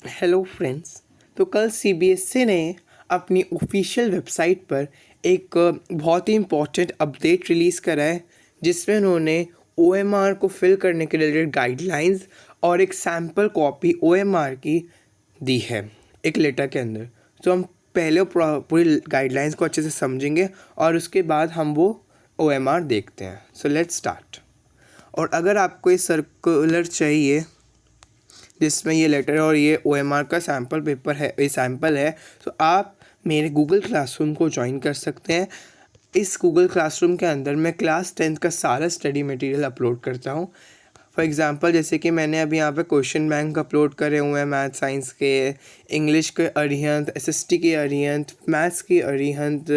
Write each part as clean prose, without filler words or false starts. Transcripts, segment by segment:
Hello friends. तो कल CBSE ने अपनी ऑफिशियल वेबसाइट पर एक बहुत ही इम्पोर्टेंट अपडेट रिलीज़ करा है, जिसमें उन्होंने ओएमआर को फिल करने के रिलेटेड गाइडलाइंस और एक सैम्पल कॉपी ओएमआर की दी है एक लेटर के अंदर। तो हम पहले पूरी गाइडलाइंस को अच्छे से समझेंगे और उसके बाद हम वो ओएमआर देखते हैं। So let's start. और अगर आपको ये सर्कुलर चाहिए जिसमें ये लेटर और ये ओएमआर का सैम्पल पेपर है, ये सैम्पल है, तो आप मेरे गूगल क्लासरूम को ज्वाइन कर सकते हैं। इस गूगल क्लासरूम के अंदर मैं क्लास 10th का सारा स्टडी मटेरियल अपलोड करता हूँ। फॉर एग्ज़ाम्पल जैसे कि मैंने अभी यहाँ पे क्वेश्चन बैंक अपलोड करे हुए हैं मैथ साइंस के, इंग्लिश के अरिहंत, एसएसटी के अरिहंत, मैथ्स की अरिहंत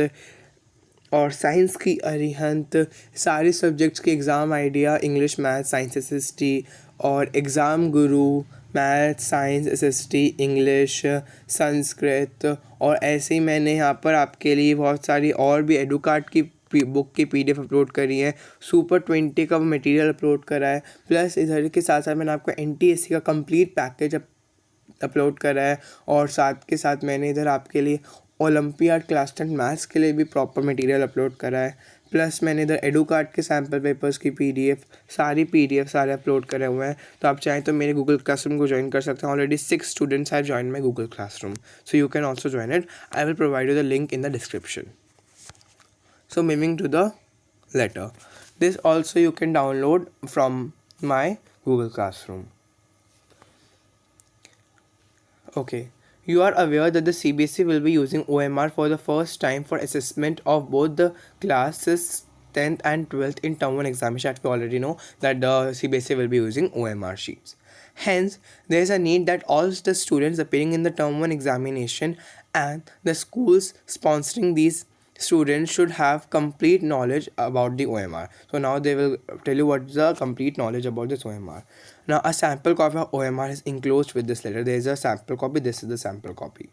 और साइंस की अरिहंत, सारे सब्जेक्ट्स के exam idea, English, math, science, SST और एग्ज़ाम गुरु, math, science, SST, English, Sanskrit. और ऐसे ही मैंने यहाँ पर आपके लिए बहुत सारी और भी एडुकार्ड की बुक की पीडीएफ अपलोड करी है, सुपर 20 का मटेरियल अपलोड करा है, प्लस इधर के साथ साथ मैंने आपको एनटीएससी का कंप्लीट पैकेज अपलोड करा है। और साथ के साथ मैंने इधर आपके लिए ओलंपियाड क्लास 10 मैथ्स के लिए भी प्रॉपर मटेरियल अपलोड करा है। प्लस मैंने इधर एडुकार्ड के सैम्पल पेपर्स की पीडीएफ सारे अपलोड करे हुए हैं। तो आप चाहें तो मेरे गूगल क्लासरूम को ज्वाइन कर सकते हैं। Already 6 students have join my Google classroom, so you can also join it. I will provide you the link in the description. So moving to the letter, this also you can download from my Google Classroom. Okay, you are aware that the CBSE will be using OMR for the first time for assessment of both the classes 10th and 12th in term 1 examination. We already know that the CBSE will be using OMR sheets. Hence, there is a need that all the students appearing in the term 1 examination and the schools sponsoring these students should have complete knowledge about the OMR. So now they will tell you what is the complete knowledge about this OMR. Now a sample copy of OMR is enclosed with this letter. There is a sample copy. This is the sample copy.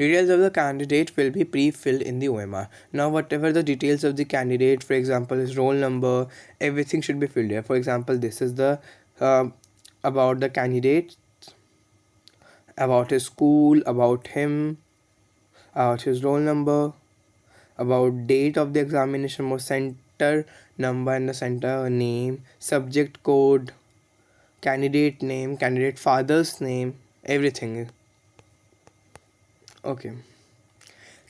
Details of the candidate will be pre-filled in the OMR. Now whatever the details of the candidate, for example his roll number, everything should be filled here. For example, this is the about the candidate, about his school, about him, about his roll number, about date of the examination, more center number and the center name, subject code, candidate name, candidate father's name, everything. Okay.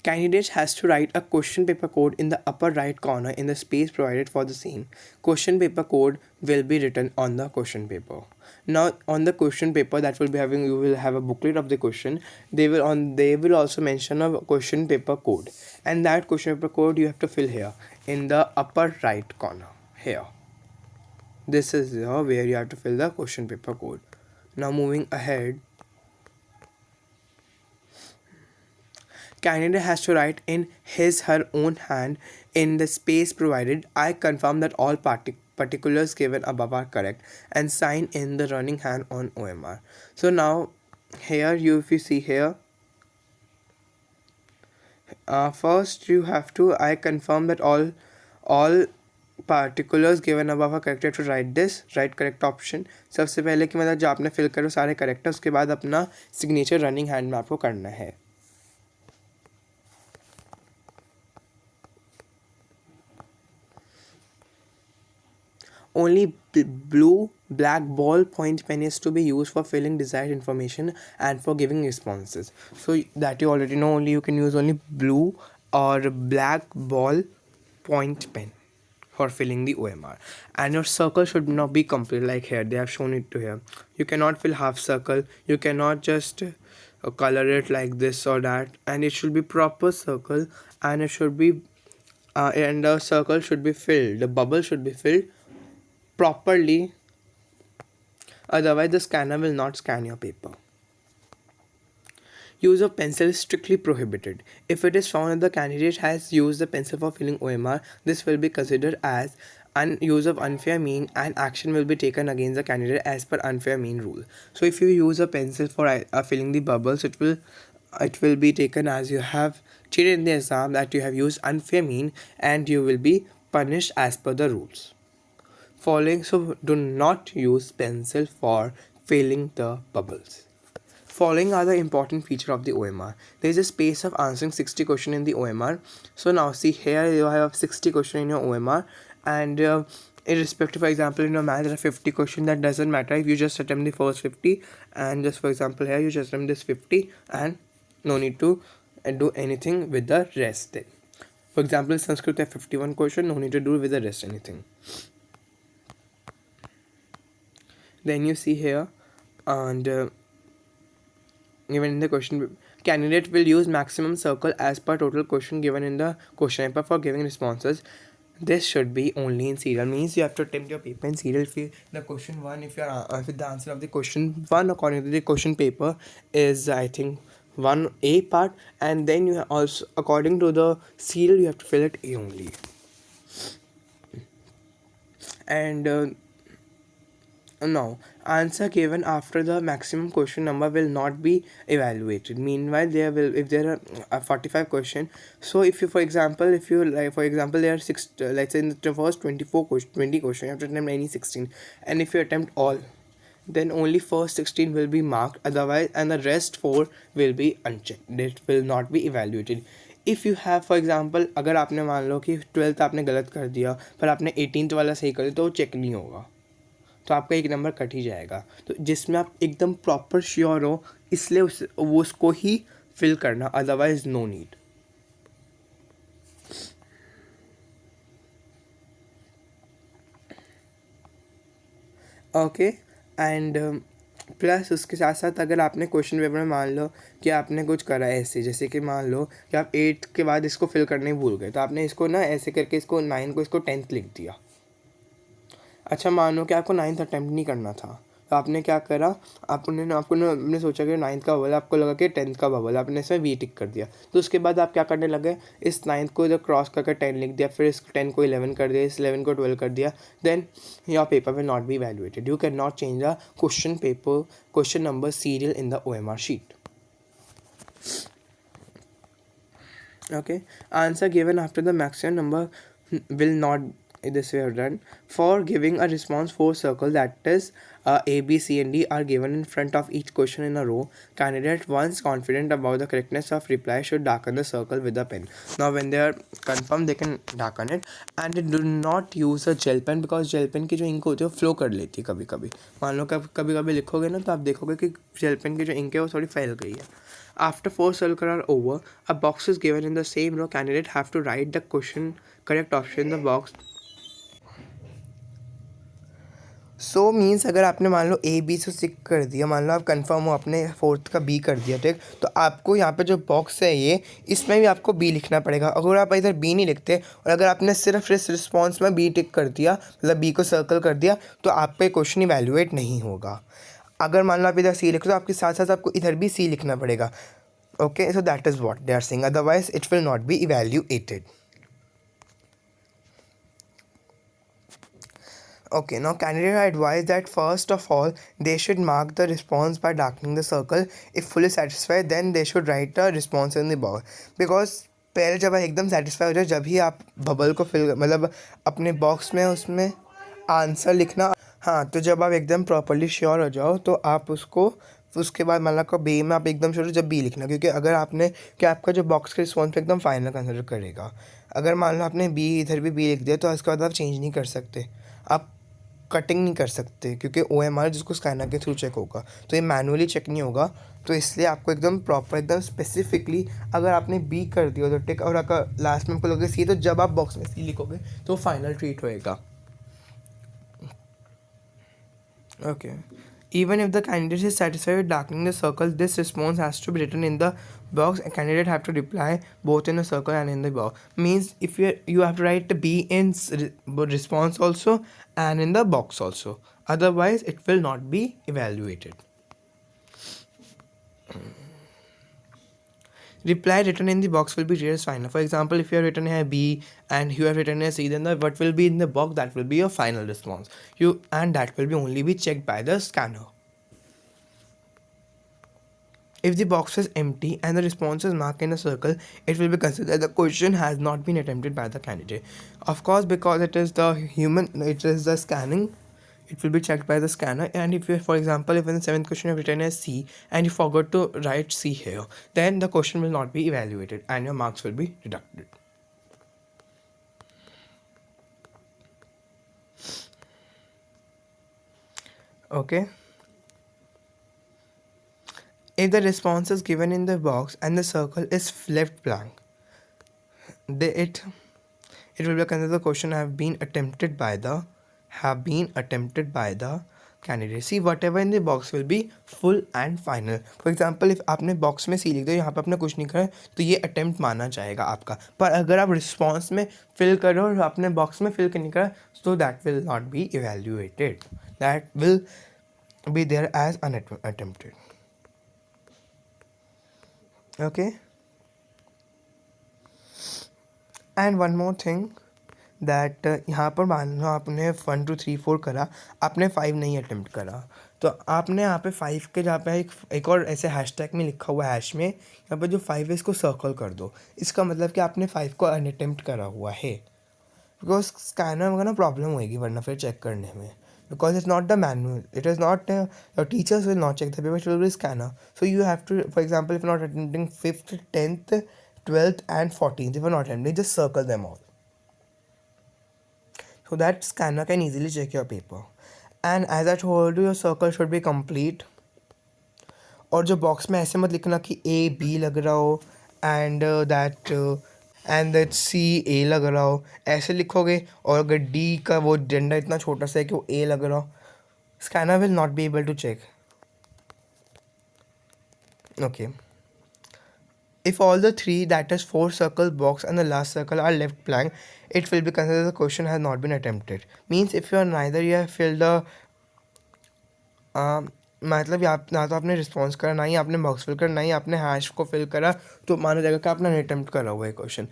Candidate has to write a question paper code in the upper right corner in the space provided for the same. Question paper code will be written on the question paper. Now on the question paper that will be having, you will have a booklet of the question. They will also mention a question paper code, and that question paper code you have to fill here in the upper right corner here. This is here where you have to fill the question paper code. Now moving ahead, candidate has to write in her own hand in the space provided, I confirm that all particulars given above are correct, and sign in the running hand on OMR. So now here if you see here, first you have to, I confirm that all particulars given above are correct. You have to write this, write correct option. सबसे पहले कि मतलब जो आपने fill करो सारे correct है, उसके बाद अपना सिग्नेचर रनिंग हैंड में आपको करना है. Only blue black ballpoint pen is to be used for filling desired information and for giving responses. So that you already know, only you can use only blue or black ball point pen for filling the OMR. And your circle should not be complete like here. They have shown it to here. You cannot fill half circle. You cannot just color it like this or that. And it should be proper circle, and it should be and the circle should be filled. The bubble should be filled properly, otherwise the scanner will not scan your paper. Use of pencil is strictly prohibited. If it is found that the candidate has used the pencil for filling OMR, this will be considered as use of unfair mean, and action will be taken against the candidate as per unfair mean rule. So if you use a pencil for filling the bubbles, it will be taken as you have cheated in the exam, that you have used unfair mean, and you will be punished as per the rules. Following, so do not use pencil for filling the bubbles. Following are the important feature of the OMR. There is a space of answering 60 question in the OMR. So now see here you have 60 question in your OMR, and irrespective, for example, in your math there are 50 question. That doesn't matter if you just attempt the first 50, and just for example here you just attempt this 50 and no need to do anything with the rest. Then for example Sanskrit have 51 question, no need to do with the rest anything. Then you see here, and given in the question, candidate will use maximum circle as per total question given in the question paper for giving responses. This should be only in serial, means you have to attempt your paper in serial. If the question 1, if you are with the answer of the question 1 according to the question paper is I think 1A part, and then you also according to the serial you have to fill it A only. And now, answer given after the maximum question number will not be evaluated. Meanwhile, there will, if there are 45 question, so if you, for example, if you like, for example, there are six, let's say in the first 24 question, 20 question, you have to attempt any 16, and if you attempt all, then only first 16 will be marked, otherwise, and the rest 4 will be unchecked. It will not be evaluated. If you have for example, अगर आपने मान लो कि 12th आपने गलत कर दिया पर आपने 18th वाला सही कर दिया, तो वो चेक नहीं होगा, तो आपका एक नंबर कट ही जाएगा. तो जिसमें आप एकदम प्रॉपर श्योर हो, इसलिए वो उसको ही फिल करना, otherwise no need. Okay. And plus उसके साथ साथ अगर आपने क्वेश्चन पेपर में मान लो कि आपने कुछ करा ऐसे, जैसे कि मान लो कि आप 8 के बाद इसको फिल करने ही भूल गए, तो आपने इसको ना ऐसे करके इसको 9 को इसको 10th लिख दिया. अच्छा, मानो कि आपको 9th अटैम्प्ट नहीं करना था, तो आपने क्या करा, आपने सोचा कि 9th का बबल, आपको लगा कि 10th का बबल, आपने इसमें वी टिक कर दिया. तो उसके बाद आप क्या करने लगे, इस 9th को इधर क्रॉस करके 10 लिख दिया, फिर इस 10 को 11 कर दिया, इस 11 को 12 कर दिया. Then your paper will not be valuated. You can not change the question number serial in the OMR sheet. Okay, answer given after the maximum number will not, this we have done. For giving a response, 4 circles, that is A, B, C and D are given in front of each question in a row. Candidate once confident about the correctness of reply should darken the circle with a pen. Now when they are confirmed, they can darken it, and they do not use a gel pen because gel pen की जो ink होती है वो flow कर लेती है कभी कभी. मान लो कभी कभी लिखोगे ना, तो आप देखोगे कि जेल पेन की जो इंक है वो थोड़ी फैल गई है. After 4 circles are over, a box is given in the same row. Candidate have to write the question correct option in the box. So means अगर आपने मान लो A B से टिक कर दिया, मान लो आप कंफर्म हो आपने 4th का B कर दिया, ठीक, तो आपको यहाँ पे जो बॉक्स है ये, इसमें भी आपको B लिखना पड़ेगा. अगर आप इधर B नहीं लिखते और अगर आपने सिर्फ इस रिस्पॉन्स में B टिक कर दिया, मतलब B को सर्कल कर दिया, तो आपका क्वेश्चन इवैल्यूएट नहीं होगा. अगर मान लो आप इधर C लिखो, तो आपके साथ साथ आपको इधर भी C लिखना पड़ेगा. Okay, so that is what they are saying, otherwise it will not be evaluated. Okay, now candidate are advised that first of all they should mark the response by darkening the circle. If fully satisfied, then they should write a response in the box. Because पहले जब आप एकदम satisfy हो जाए, जब ही आप bubble को fill, मतलब अपने बॉक्स में उसमें आंसर लिखना. हाँ, तो जब आप एकदम प्रॉपरली श्योर हो जाओ, तो आप उसके बाद मान लो आपका बी में आप एकदम श्योर हो, जब बी लिखना, क्योंकि अगर आपने कि आपका जो बॉक्स का रिस्पॉन्स एकदम फाइनल कंसिडर करेगा. अगर मान लो आपने बी इधर भी बी लिख दिया, तो उसके बाद आप चेंज नहीं कर सकते, आप कटिंग नहीं कर सकते, क्योंकि OMR जिसको स्कैनर के थ्रू चेक होगा, तो ये मैनुअली चेक नहीं होगा. तो इसलिए आपको एकदम प्रॉपर, एकदम स्पेसिफिकली, अगर आपने B कर दिया तो टिक, और अगर लास्ट में आपको लगे C, तो जब आप बॉक्स में C लिखोगे तो फाइनल ट्रीट होएगा. Okay. Even if the candidate is satisfied with darkening the circle, this response has to be written in the box. A candidate have to reply both in the circle and in the box. Means if you have to write the B in response also and in the box also. Otherwise, it will not be evaluated. Reply written in the box will be treated as final. For example, if you have written here B and you have written here C, then what will be in the box, that will be your final response. And that will be only be checked by the scanner. If the box is empty and the response is marked in a circle, it will be considered that the question has not been attempted by the candidate. Of course, because it is the scanning, it will be checked by the scanner. And if you, for example, if in the 7th question you have written as C and you forgot to write C here, then the question will not be evaluated and your marks will be deducted. Okay. If the response is given in the box and the circle is left blank, it will be considered the question have been attempted by the candidate. See, whatever in the box will be full and final. For example, if आपने box में C लिख दिया, यहाँ पे आपने कुछ नहीं करा तो ये attempt माना जाएगा आपका. पर अगर आप response में fill करो और आपने box में fill नहीं करा, so that will not be evaluated. That will be there as unattempted. Okay. And one more thing, that यहाँ पर मान लो आपने 1 2 3 4 करा, आपने 5 नहीं अटेम्प्ट करा, तो आपने यहाँ पे 5 के जहाँ पे एक और ऐसे हैशटैग में लिखा हुआ है हैश में, यहाँ पे जो 5 है इसको सर्कल कर दो. इसका मतलब कि आपने 5 को अनअटेम्प्ट करा हुआ है. बिकॉज स्कैनर का ना प्रॉब्लम होएगी वरना फिर चेक करने में, because it's not the manual, it is not your teachers will not check the paper, it will be scanner. So you have to, for example, if you're not attending 5th 10th 12th and 14th, if you're not attending, just circle them all so that scanner can easily check your paper. And as I told you, your circle should be complete. और जो box में ऐसे मत लिखना कि A B लग रहा हो एंड दैट सी ए लग रहा हो, ऐसे लिखोगे. और अगर डी का वो जेंडर इतना छोटा सा है कि वो ए लग रहा हो, scanner will not be able to check. Okay. If all the three, that is 4 circle box and the last circle, are left blank, it will be considered the question has not been attempted. Means if you are neither you have filled the मतलब ना तो आपने response करा, ना ही आपने box fill करा, ना ही आपने हैश को फिल करा, तो माना जाएगा कि आपने अटेम्प्ट करा हुआ है क्वेश्चन.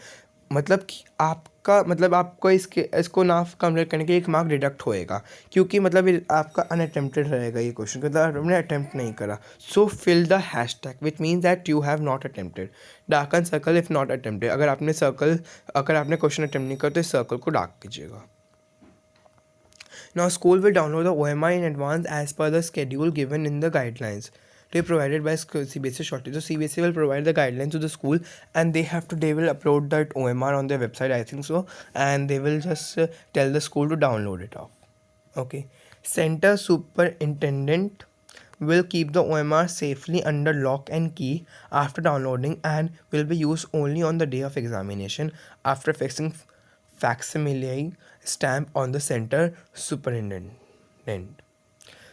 मतलब कि आपका मतलब आपको इसको ना कंप्लीट करने के लिए 1 मार्क डिडक्ट होएगा, क्योंकि मतलब आपका अनअटेम्प्टेड रहेगा ये क्वेश्चन, क्योंकि आपने अटेम्प्ट नहीं करा. So fill the hashtag which means that you have not attempted. Darken circle if not attempted. अगर आपने क्वेश्चन अटेम्प्ट नहीं करा तो इस सर्कल को डार्क कीजिएगा. Now, school will download the OMR in advance as per the schedule given in the guidelines to be provided by CBSE shortly. So CBSE will provide the guidelines to the school, and they will upload that OMR on their website, I think so, and they will just tell the school to download it off. Okay. Center superintendent will keep the OMR safely under lock and key after downloading and will be used only on the day of examination after fixing facsimile stamp on the center superintendent.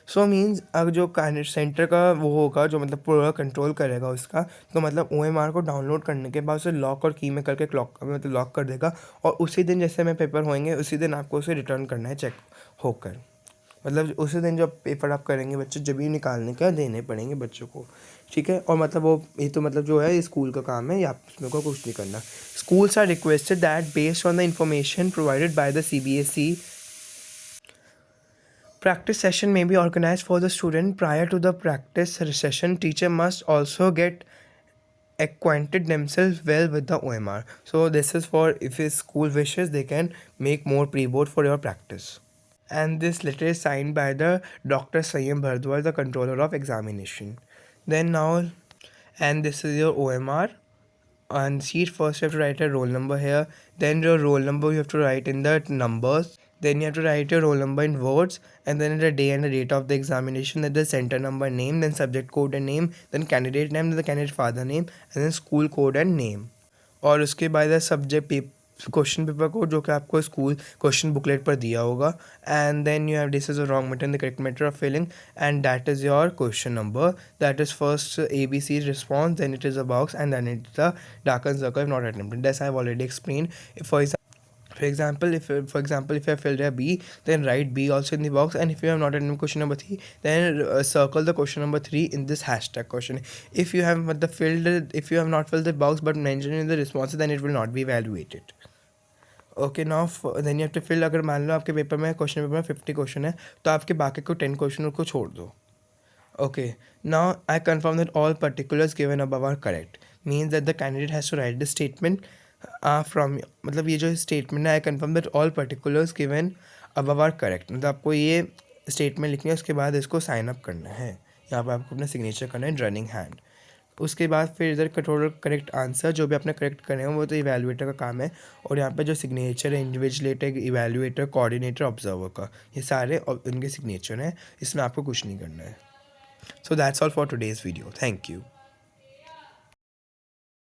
So means अब जो centre का वो होगा जो मतलब पूरा control करेगा उसका, तो मतलब OMR को डाउनलोड करने के बाद उसे लॉक और की में करके मतलब लॉक कर देगा, और उसी दिन जैसे में पेपर होंगे उसी दिन आपको उसे रिटर्न करना है चेक होकर. मतलब उसी दिन जो पेपर आप करेंगे बच्चे जब भी निकालने का देने पड़ेंगे बच्चों को. ठीक है. और मतलब वो ये तो मतलब जो है ये स्कूल का काम है, या उसमें को कुछ नहीं करना. Schools are requested that based on the information provided by the CBSE, practice session may be organized for the student. Prior to the practice session, teacher must also get acquainted themselves well with the OMR. So this is for if a school wishes, they can make more pre-board for your practice. And this letter is signed by the Dr. Sayyam Bhardwaj, the controller of examination. Then now, and this is your OMR. On sheet first you have to write a roll number here, then your roll number you have to write in the numbers, then you have to write your roll number in words, and then the day and the date of the examination, then the center number name, then subject code and name, then candidate name, then the candidate father name, and then school code and name. और उसके बाद subject question paper code जो कि आपको school question booklet पर दिया होगा, and then you have this is a wrong method the correct method of filling, and that is your question number, that is first ABC response, then it is a box, and then it's the darkened circle if not attempted. This I have already explained. For example, if you have filled a B, then write B also in the box, and if you have not attended question number 3, then circle the question number 3 in this hashtag question. If you have not filled the box but mentioned in the response, then it will not be evaluated. Okay. Now then you have to fill. अगर मान लो आपके paper में question paper में 50 question है, तो आपके बाकी को 10 क्वेश्चन को छोड़ दो. Okay. Now I confirm that all particulars given above are correct. Means that the candidate has to write the statement from, मतलब ये जो स्टेटमेंट है, I confirm that all particulars given above are correct. मतलब आपको ये statement लिखनी है, उसके बाद इसको साइन अप करना है। यहाँ पर आपको अपना सिग्नेचर करना है रनिंग हैंड। उसके बाद फिर इधर टोटल करेक्ट आंसर जो भी आपने करेक्ट करने हैं वो तो इवैल्यूएटर का काम है। और यहाँ पे जो सिग्नेचर है इंडिविजुअलेटर, इवैल्यूएटर, कोऑर्डिनेटर, ऑब्जर्वर का, ये सारे उनके सिग्नेचर हैं, इसमें आपको कुछ नहीं करना है। So that's all for today's video. Thank you.